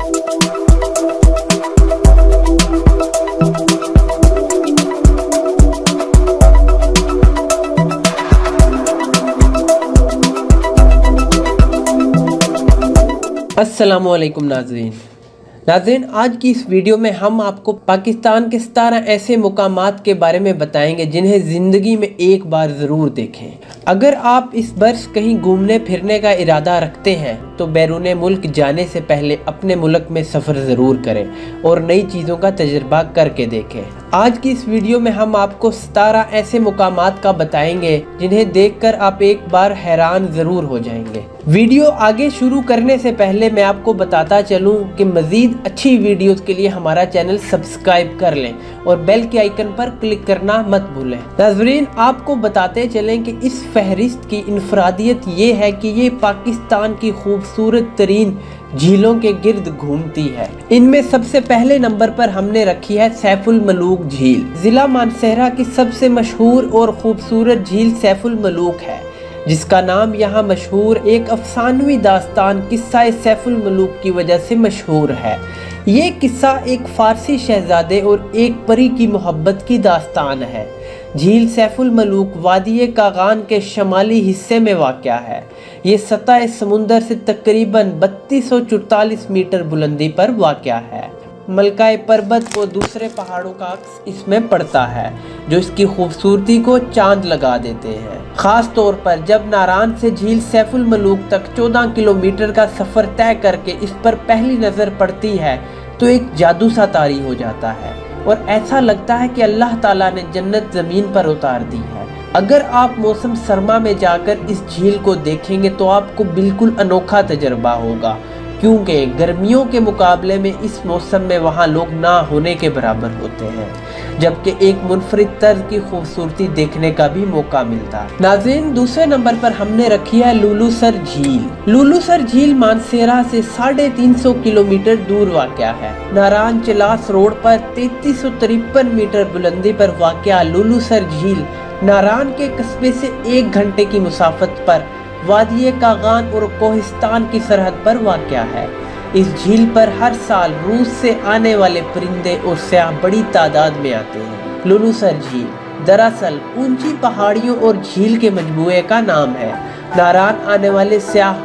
अस्सलामुअलैकुम नाज़रीन, आज की इस वीडियो में हम आपको पाकिस्तान के 17 ऐसे मुकामात के बारे में बताएंगे जिन्हें ज़िंदगी में एक बार ज़रूर देखें। अगर आप इस वर्ष कहीं घूमने फिरने का इरादा रखते हैं तो बैरून मुल्क जाने से पहले अपने मुल्क में सफ़र ज़रूर करें और नई चीज़ों का तजुर्बा करके देखें। आज की इस वीडियो में हम आपको 17 ऐसे मुकामात का बताएंगे जिन्हें देखकर आप एक बार हैरान ज़रूर हो जाएंगे। वीडियो आगे शुरू करने से पहले मैं आपको बताता चलूं कि मज़ीद अच्छी वीडियोस के लिए हमारा चैनल सब्सक्राइब कर लें और बेल के आइकन पर क्लिक करना मत भूलें। नाज़रीन, आपको बताते चलें कि इस फहरिस्त की इनफरादियत ये है कि ये पाकिस्तान की खूबसूरत तरीन झीलों के गिर्द घूमती है। इनमें सबसे पहले नंबर पर हमने रखी है सैफुल मलूक झील। ज़िला मानसहरा की सबसे मशहूर और खूबसूरत झील सैफुल मलूक है, जिसका नाम यहाँ मशहूर एक अफसानवी दास्तान किस्सा सैफुल मलूक की वजह से मशहूर है। ये किस्सा एक फ़ारसी शहजादे और एक परी की मोहब्बत की दास्तान है। झील सैफुल मलूक वादी कागान के शमाली हिस्से में वाक़या है। ये सतह समुंदर से तकरीबन 3244 मीटर बुलंदी पर वाक़या है। मलकाए पर्वत और दूसरे पहाड़ों का अक्स इसमें पड़ता है जो इसकी खूबसूरती को चांद लगा देते हैं। ख़ास तौर पर जब नारान से झील सैफुल मलूक तक 14 किलोमीटर का सफ़र तय करके इस पर पहली नज़र पड़ती है तो एक जादू सा तारी हो जाता है और ऐसा लगता है कि अल्लाह ताला ने जन्नत ज़मीन पर उतार दी है। अगर आप मौसम सरमा में जाकर इस झील को देखेंगे तो आपको बिल्कुल अनोखा तजर्बा होगा, क्योंकि गर्मियों के मुकाबले में इस मौसम में वहाँ लोग ना होने के बराबर होते हैं, जबकि एक मुनफरिद तर्ज की खूबसूरती देखने का भी मौका मिलता है। नाज़रीन, दूसरे नंबर पर हमने रखी है लुलुसर झील। लुलुसर झील मानसेरा से 350 किलोमीटर दूर वाक़या है। नारान चिलास रोड पर 3353 मीटर बुलंदी पर वाक़या लुलुसर झील नारान के कस्बे से 1 घंटे की मुसाफत पर वादी कागान और कोहिस्तान की सरहद पर वाक़या है। इस झील पर हर साल रूस से आने वाले परिंदे और सयाह बड़ी तादाद में आते हैं। लुलुसर झील दरअसल ऊंची पहाड़ियों और झील के मजमूए का नाम है। नारान आने वाले सयाह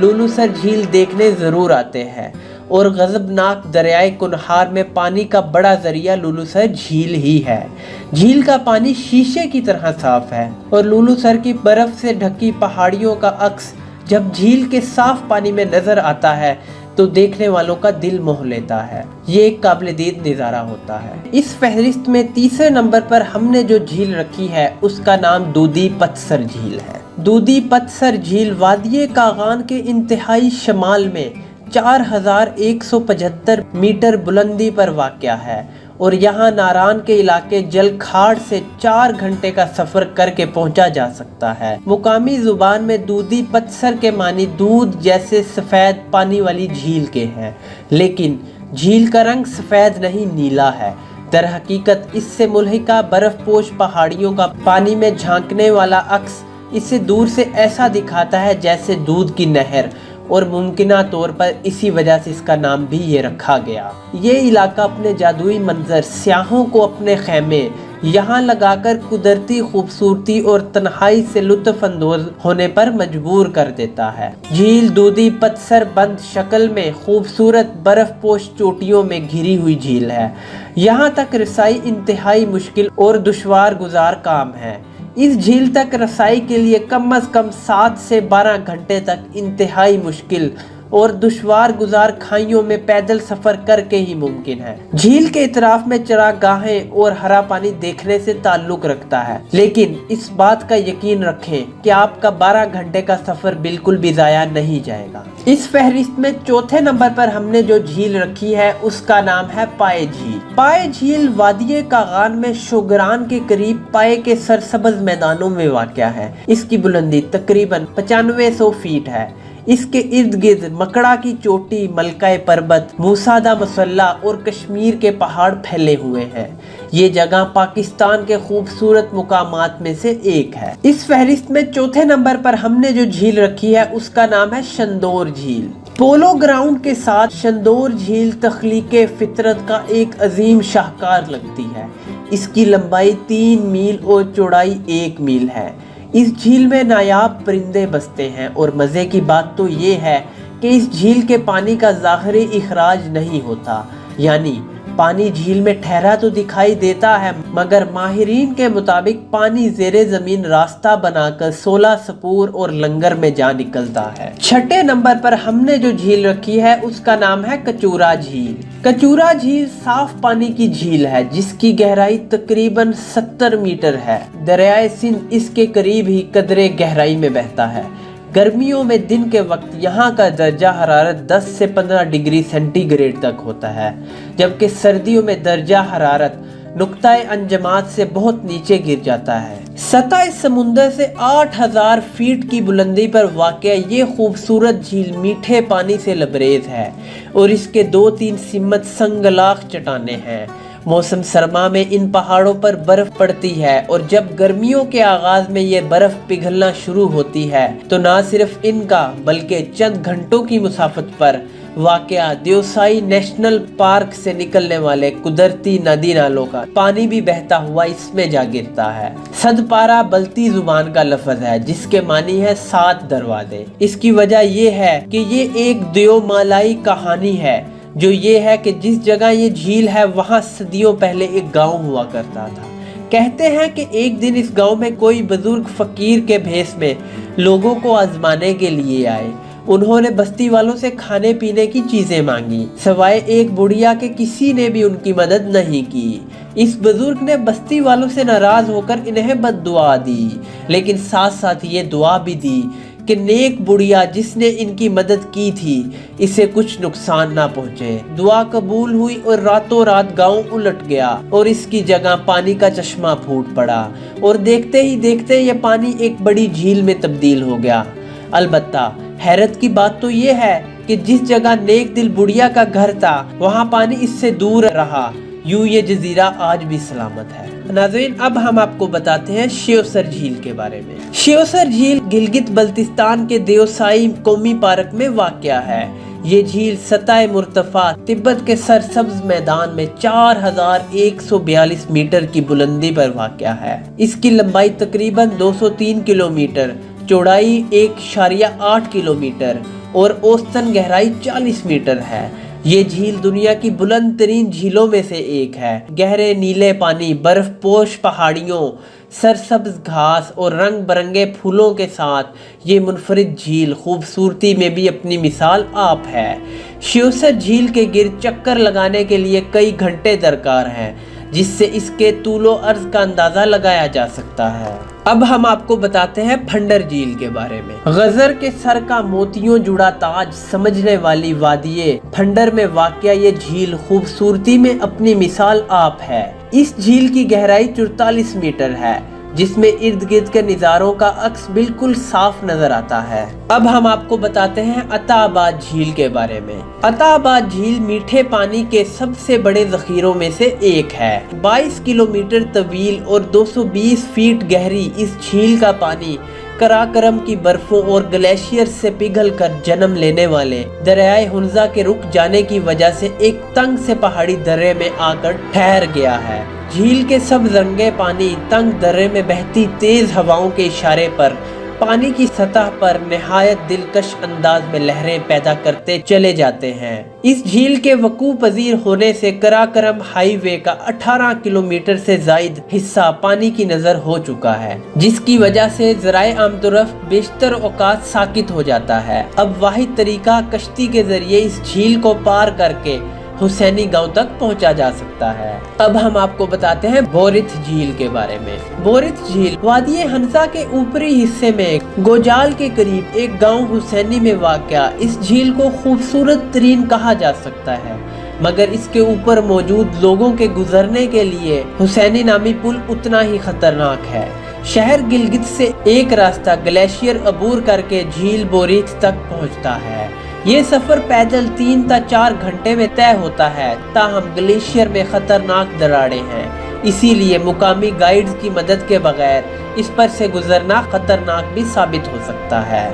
लुलुसर झील देखने ज़रूर आते हैं और गज़बनाक दरियाए कुनहार में पानी का बड़ा ज़रिया लुलुसर झील ही है। झील का पानी शीशे की तरह साफ है और लुलुसर की बर्फ़ से ढकी पहाड़ियों का अक्स जब झील के साफ पानी में नज़र आता है तो देखने वालों का दिल मोह लेता है। ये एक काबिल-दीद नज़ारा होता है। इस फहरिस्त में तीसरे नंबर पर हमने जो झील रखी है उसका नाम दूधी पतसर झील है। दूधी पतसर झील वादी कागान के इंतहाई शमाल में 4175 मीटर बुलंदी पर वाक़या है और यहाँ नारान के इलाके जलखाड़ से 4 घंटे का सफ़र करके पहुँचा जा सकता है। मुकामी ज़ुबान में दूधी पतसर के मानी दूध जैसे सफ़ेद पानी वाली झील के हैं, लेकिन झील का रंग सफ़ेद नहीं नीला है। दरहकीकत इससे मुल्हिका बर्फ़पोश पहाड़ियों का पानी में झांकने वाला अक्स इसे दूर से ऐसा दिखाता है जैसे दूध की नहर, और मुमकिना तौर पर इसी वजह से इसका नाम भी ये रखा गया। ये इलाका अपने जादुई मंजर, स्याहों को अपने खेमे यहाँ लगाकर कुदरती खूबसूरती और तन्हाई से लुत्फ़ अंदोज़ होने पर मजबूर कर देता है। झील दूधी पतसर बंद शक्ल में खूबसूरत बर्फ़पोश चोटियों में घिरी हुई झील है। यहाँ तक रसाई इंतहाई मुश्किल और दुश्वार गुजार काम है। इस झील तक रसाई के लिए कम से कम 7 से 12 घंटे तक इंतहाई मुश्किल और दुश्वार गुजार खाइयों में पैदल सफ़र करके ही मुमकिन है। झील के इतराफ में चरागाहें और हरा पानी देखने से ताल्लुक़ रखता है, लेकिन इस बात का यकीन रखें कि आपका 12 घंटे का सफ़र बिल्कुल भी ज़ाया नहीं जाएगा। इस फहरिस्त में चौथे नंबर पर हमने जो झील रखी है उसका नाम है पाए झील। पाए झील वादी कागान में शोगरान के करीब पाए के सरसब्ज़ मैदानों में वाक़या है। इसकी बुलंदी तकरीबन 9500 फीट है। इसके इर्द गिर्द मकड़ा की चोटी, मलकाए पर्वत, मूसादा मसल्ला और कश्मीर के पहाड़ फैले हुए हैं। ये जगह पाकिस्तान के खूबसूरत मुकामात में से एक है। इस फहरिस्त में चौथे नंबर पर हमने जो झील रखी है उसका नाम है शंदोर झील। पोलो ग्राउंड के साथ शंदोर झील तख्लीक फितरत का एक अजीम शाहकार लगती है। इसकी लंबाई 3 मील और चौड़ाई 1 मील है। इस झील में नायाब परिंदे बसते हैं और मज़े की बात तो ये है कि इस झील के पानी का ज़ाहिरी इखराज नहीं होता, यानी पानी झील में ठहरा तो दिखाई देता है, मगर माहिरीन के मुताबिक पानी ज़ेरे ज़मीन रास्ता बनाकर 16 सपूर और लंगर में जा निकलता है। छठे नंबर पर हमने जो झील रखी है उसका नाम है कचूरा झील। कचूरा झील साफ पानी की झील है जिसकी गहराई तकरीबन 70 मीटर है। दरियाए सिंध इसके करीब ही कदरे गहराई में बहता है। गर्मियों में दिन के वक्त यहाँ का दर्जा हरारत 10 से 15 डिग्री सेंटीग्रेड तक होता है, जबकि सर्दियों में दर्जा हरारत नुक्ताए अंजमात से बहुत नीचे गिर जाता है। सतह समुंदर से 8000 फीट की बुलंदी पर वाक़या ये खूबसूरत झील मीठे पानी से लबरेज है और इसके 2-3 सिमत संगलाख चट्टानें हैं। मौसम सरमा में इन पहाड़ों पर बर्फ पड़ती है और जब गर्मियों के आगाज में ये बर्फ पिघलना शुरू होती है तो ना सिर्फ इनका बल्कि चंद घंटों की मुसाफत पर वाक़या देवसाई नेशनल पार्क से निकलने वाले कुदरती नदी नालों का पानी भी बहता हुआ इसमें जा गिरता है। सदपारा बल्ती जुबान का लफ्ज है जिसके मानी है 7 दरवाजे। इसकी वजह यह है कि ये एक देवमालाई कहानी है, जो ये है कि जिस जगह ये झील है वहाँ सदियों पहले एक गांव हुआ करता था। कहते हैं कि एक दिन इस गांव में कोई बुजुर्ग फकीर के भेष में लोगों को आजमाने के लिए आए। उन्होंने बस्ती वालों से खाने पीने की चीजें मांगी, सवाए एक बुढ़िया के किसी ने भी उनकी मदद नहीं की। इस बुजुर्ग ने बस्ती वालों से नाराज होकर इन्हें बद्दुआ दी, लेकिन साथ साथ ये दुआ भी दी कि नेक बुढ़िया जिसने इनकी मदद की थी इसे कुछ नुकसान ना पहुंचे। दुआ कबूल हुई और रातों रात गांव उलट गया और इसकी जगह पानी का चश्मा फूट पड़ा और देखते ही देखते ये पानी एक बड़ी झील में तब्दील हो गया। अलबत्ता हैरत की बात तो ये है कि जिस जगह नेक दिल बुढ़िया का घर था वहाँ पानी इससे दूर रहा। यूं ये जजीरा आज भी सलामत है। नाज़रीन, अब हम आपको बताते हैं शिवसर झील के बारे में। शिवसर झील गिलगित बल्तिस्तान के देवसाई कौमी पार्क में वाक़या है। ये झील सतह मुर्तफा तिब्बत के सरसब्ज मैदान में 4142 मीटर की बुलंदी पर वाक़या है। इसकी लंबाई तकरीबन 203 किलोमीटर, चौड़ाई 1.8 किलोमीटर और औसतन गहराई 40 मीटर है। ये झील दुनिया की बुलंद तरीन झीलों में से एक है। गहरे नीले पानी, बर्फ पोश पहाड़ियों, सरसब्ज घास और रंग बरंगे फूलों के साथ ये मुनफरिद झील खूबसूरती में भी अपनी मिसाल आप है। शिवसर झील के गिर्द चक्कर लगाने के लिए कई घंटे दरकार हैं, जिससे इसके तूलो अर्ज का अंदाजा लगाया जा सकता है। अब हम आपको बताते हैं फंडर झील के बारे में। गजर के सर का मोतियों जुड़ा ताज समझने वाली वादिये फंडर में वाक़या ये झील खूबसूरती में अपनी मिसाल आप है। इस झील की गहराई 44 मीटर है, जिसमें इर्द गिर्द के नज़ारों का अक्स बिल्कुल साफ नजर आता है। अब हम आपको बताते हैं अताबाद झील के बारे में। अताबाद झील मीठे पानी के सबसे बड़े जखीरों में से एक है। 22 किलोमीटर तवील और 220 फीट गहरी इस झील का पानी कराकरम की बर्फों और ग्लेशियर से पिघल कर जन्म लेने वाले दरियाए हुंजा के रुक जाने की वजह से एक तंग से पहाड़ी दर्रे में आकर ठहर गया है। झील के सब रंगे पानी तंग दर्रे में बहती तेज हवाओं के इशारे पर पानी की सतह पर निहायत दिलकश अंदाज में लहरें पैदा करते चले जाते हैं। इस झील के वकू पजीर होने से कराकरम हाईवे का 18 किलोमीटर से जायद हिस्सा पानी की नजर हो चुका है, जिसकी वजह से ज़राए आमतुरफ बेशतर औकात साकित हो जाता है। अब वाहिद तरीका कश्ती के जरिए इस झील को पार करके हुसैनी गांव तक पहुंचा जा सकता है। अब हम आपको बताते हैं बोरिथ झील के बारे में। बोरिथ झील वादिये हंसा के ऊपरी हिस्से में गोजाल के करीब एक गांव हुसैनी में वाक़या इस झील को खूबसूरत तरीन कहा जा सकता है, मगर इसके ऊपर मौजूद लोगों के गुजरने के लिए हुसैनी नामी पुल उतना ही खतरनाक है। शहर गिलगित से एक रास्ता ग्लेशियर अबूर करके झील बोरिथ तक पहुंचता है। ये सफर पैदल 3 से 4 घंटे में तय होता है, ताहम ग्लेशियर में खतरनाक दरारें हैं। इसीलिए मुकामी गाइड्स की मदद के बगैर इस पर से गुजरना खतरनाक भी साबित हो सकता है।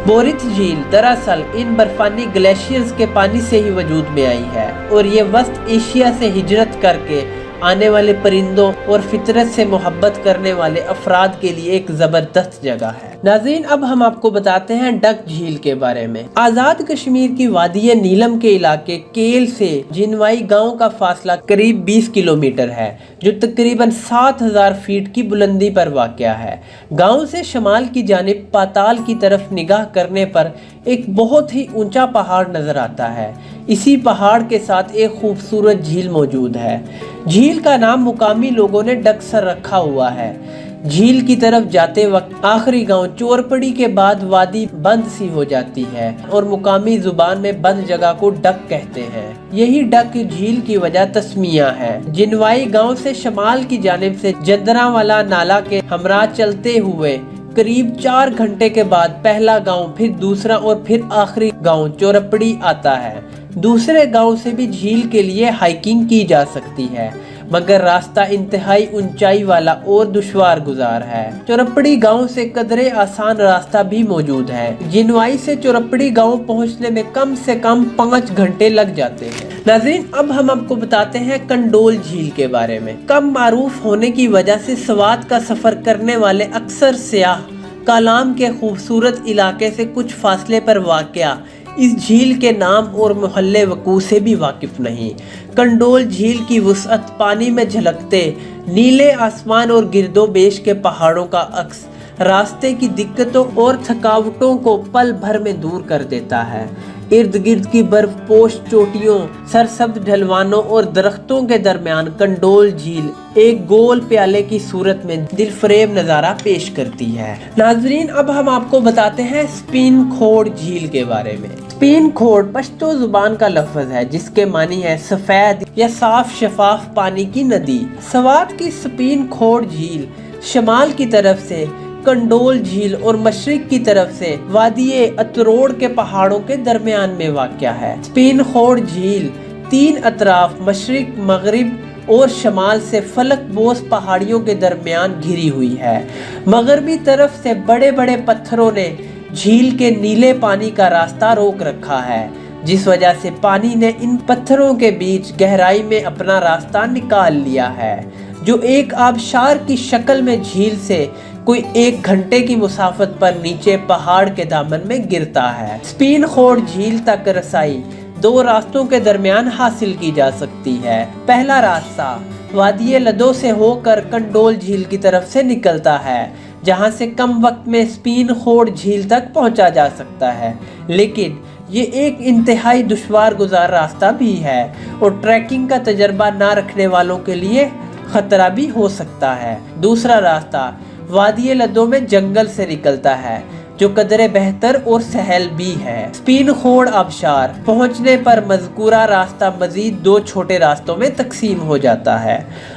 बोरिथ झील दरअसल इन बर्फानी ग्लेशियर्स के पानी से ही वजूद में आई है और ये वस्त एशिया से हिजरत करके आने वाले परिंदों और फितरत से मोहब्बत करने वाले अफराद के लिए एक जबरदस्त जगह है। नाज़रीन, अब हम आपको बताते हैं डक झील के बारे में। आज़ाद कश्मीर की वादी नीलम के इलाके केल से जिनवाई गांव का फासला करीब 20 किलोमीटर है, जो तकरीबन 7000 फीट की बुलंदी पर वाक़या है। गांव से शमाल की जानिब पाताल की तरफ निगाह करने पर एक बहुत ही ऊंचा पहाड़ नजर आता है। इसी पहाड़ के साथ एक खूबसूरत झील मौजूद है। झील का नाम मुकामी लोगों ने डकसर रखा हुआ है। झील की तरफ जाते वक्त आखिरी गांव चोरपड़ी के बाद वादी बंद सी हो जाती है और मुकामी जुबान में बंद जगह को डक कहते हैं। यही डक झील की वजह तस्मिया है। जिनवाई गांव से शमाल की जानिब से जंदरावाला नाला के हमरा चलते हुए करीब 4 घंटे के बाद पहला गांव, फिर दूसरा और फिर आखिरी गांव चोरपड़ी आता है। दूसरे गांव से भी झील के लिए हाइकिंग की जा सकती है, मगर रास्ता इंतहाई ऊंचाई वाला और दुश्वार गुजार है। चोरपड़ी गांव से कदरे आसान रास्ता भी मौजूद है। जिनवाई से चोरपड़ी गांव पहुंचने में कम से कम 5 घंटे लग जाते हैं। नाज़रीन, अब हम आपको बताते हैं कंडोल झील के बारे में। कम मारूफ होने की वजह से स्वात का सफर करने वाले अक्सर सियाह कालाम के खूबसूरत इलाके से कुछ फासले पर वाक़या इस झील के नाम और मोहल्ले वकू से भी वाकिफ नहीं। कंडोल झील की वुसअत पानी में झलकते नीले आसमान और गिरदोबेश के पहाड़ों का अक्स रास्ते की दिक्कतों और थकावटों को पल भर में दूर कर देता है। इर्द गिर्द की बर्फ पोश चोटियों, सरसब्ज ढलवानों और दरख्तों के दरमियान कंडोल झील एक गोल प्याले की सूरत में दिलफरेब नज़ारा पेश करती है। नाजरीन, अब हम आपको बताते हैं स्पिन खोड़ झील के बारे में। स्पिन खोड़ पश्तो जुबान का लफ्ज है जिसके मानी है सफेद या साफ शफाफ पानी की नदी। स्वात की स्पिन खोड़ झील शमाल की तरफ से कंडोल झील और मशरिक की तरफ से वादिये अतरोड़ के पहाड़ों के दरमियान में वाक़या है। स्पिन खोड़ झील 3 अतराफ मशरिक, मगरिब और शमाल से फलक बोस पहाड़ियों के दरमियान घिरी हुई है। मगरबी तरफ से बड़े बड़े पत्थरों ने झील के नीले पानी का रास्ता रोक रखा है, जिस वजह से पानी ने इन पत्थरों के बीच गहराई में अपना रास्ता निकाल लिया है, जो एक आबशार की शक्ल में झील से कोई 1 घंटे की मुसाफत पर नीचे पहाड़ के दामन में गिरता है। स्पिन खोड़ झील तक रसाई 2 रास्तों के दरमियान हासिल की जा सकती है। पहला रास्ता वादिये लदो से होकर कंडोल झील की तरफ से निकलता है, जहां से कम वक्त में स्पिन खोड़ झील तक पहुंचा जा सकता है, लेकिन ये एक इंतहाई दुश्वार गुजार रास्ता भी है और ट्रैकिंग का तजर्बा ना रखने वालों के लिए खतरा भी हो सकता है। दूसरा रास्ता वादिये लदो में जंगल से निकलता है, जो कदरे बेहतर और सहल भी है। स्पिन खोड़ आबशार पहुंचने पर मज़कूरा रास्ता मजीद 2 छोटे रास्तों में तकसीम हो जाता है।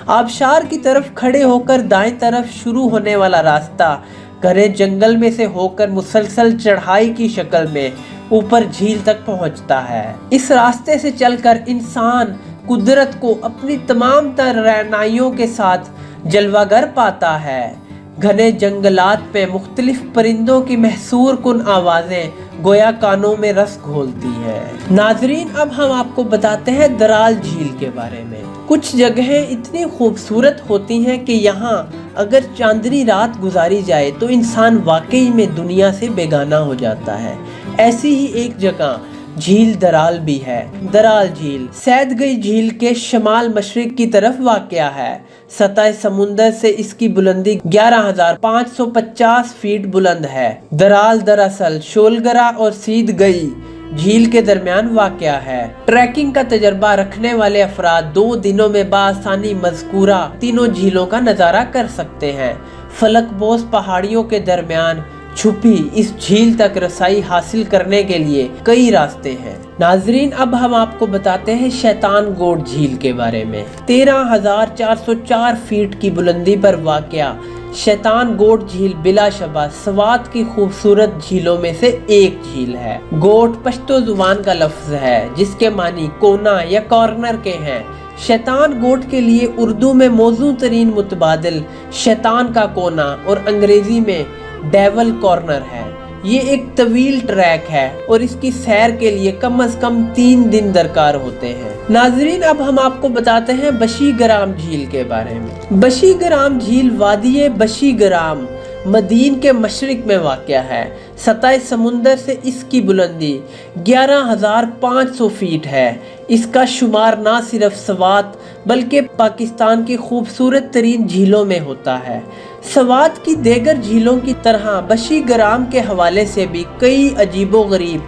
आबशार की तरफ खड़े होकर दाएं तरफ शुरू होने वाला रास्ता घने जंगल में से होकर मुसलसल चढ़ाई की शक्ल में ऊपर झील तक पहुंचता है। इस रास्ते से चलकर इंसान कुदरत को अपनी तमाम तर रहनाइयों के साथ जलवागर पाता है। घने जंगलात पे मुख्तलिफ परिंदों की महसूर कुन आवाज़ें गोया कानों में रस घोलती हैं। नाजरीन, अब हम आपको बताते हैं दराल झील के बारे में। कुछ जगहें इतनी खूबसूरत होती हैं कि यहाँ अगर चांदनी रात गुजारी जाए तो इंसान वाकई में दुनिया से बेगाना हो जाता है। ऐसी ही एक जगह झील दराल भी है। दराल झील सैदगई झील के शमाल मशरिक की तरफ वाक़या है। सतह समुंदर से इसकी बुलंदी 11,550 फीट बुलंद है। दराल दरअसल शोलगरा और सीदगई झील के दरमियान वाक़या है। ट्रैकिंग का तजर्बा रखने वाले अफराद 2 दिनों में बासानी मज़कूरा तीनों झीलों का नज़ारा कर सकते हैं। फलकबोस पहाड़ियों के दरमियान छुपी इस झील तक रसाई हासिल करने के लिए कई रास्ते हैं। नाजरीन, अब हम आपको बताते हैं शैतान गोट झील के बारे में। 13,404 फीट की बुलंदी पर वाक़या शैतान गोट झील बिलाशबा स्वात की खूबसूरत झीलों में से एक झील है। गोट पश्तो जुबान का लफ्ज है जिसके मानी कोना या कॉर्नर के हैं। शैतान गोट के लिए उर्दू में मौजू तरीन मुतबादिल शैतान का कोना और अंग्रेजी में डेवल कॉर्नर है। ये एक तवील ट्रैक है और इसकी सैर के लिए कम से कम 3 दिन दरकार होते हैं। नाजरीन, अब हम आपको बताते हैं बशी ग्राम झील के बारे में। बशी ग्राम झील वादिये बशी ग्राम मदीन के मशरिक में वाक़या है। सतह समुंदर से इसकी बुलंदी 11,500 फीट है। इसका शुमार ना सिर्फ सवात बल्कि पाकिस्तान की खूबसूरत तरीन झीलों में होता है। सवात की देगर झीलों की तरह बशी ग्राम के हवाले से भी कई अजीबोगरीब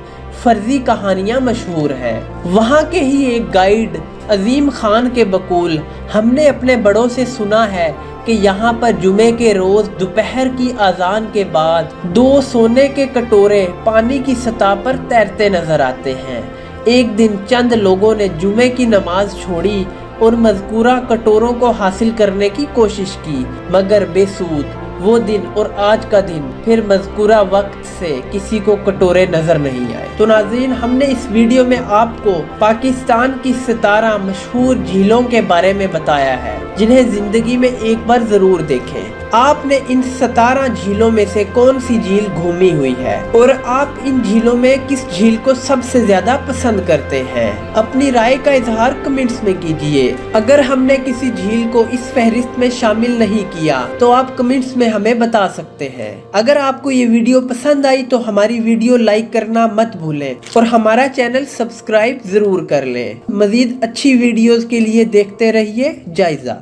फर्जी कहानियाँ मशहूर हैं। वहाँ के ही एक गाइड अजीम खान के बकूल हमने अपने बड़ों से सुना है कि यहाँ पर जुमे के रोज दोपहर की अजान के बाद 2 सोने के कटोरे पानी की सतह पर तैरते नजर आते हैं। एक दिन चंद लोगों ने जुमे की नमाज छोड़ी और मज़कूरा कटोरों को हासिल करने की कोशिश की, मगर बेसूद। वो दिन और आज का दिन फिर मज़कूरा वक्त से किसी को कटोरे नजर नहीं आए। तो नाज़रीन, हमने इस वीडियो में आपको पाकिस्तान की 17 मशहूर झीलों के बारे में बताया है जिन्हें जिंदगी में एक बार जरूर देखें। आपने इन 17 झीलों में से कौन सी झील घूमी हुई है और आप इन झीलों में किस झील को सबसे ज्यादा पसंद करते हैं? अपनी राय का इजहार कमेंट्स में कीजिए। अगर हमने किसी झील को इस फहरिस्त में शामिल नहीं किया तो आप कमेंट्स में हमें बता सकते हैं। अगर आपको ये वीडियो पसंद आई तो हमारी वीडियो लाइक करना मत भूलें और हमारा चैनल सब्सक्राइब जरूर कर लें। मजीद अच्छी वीडियोस के लिए देखते रहिए जायजा।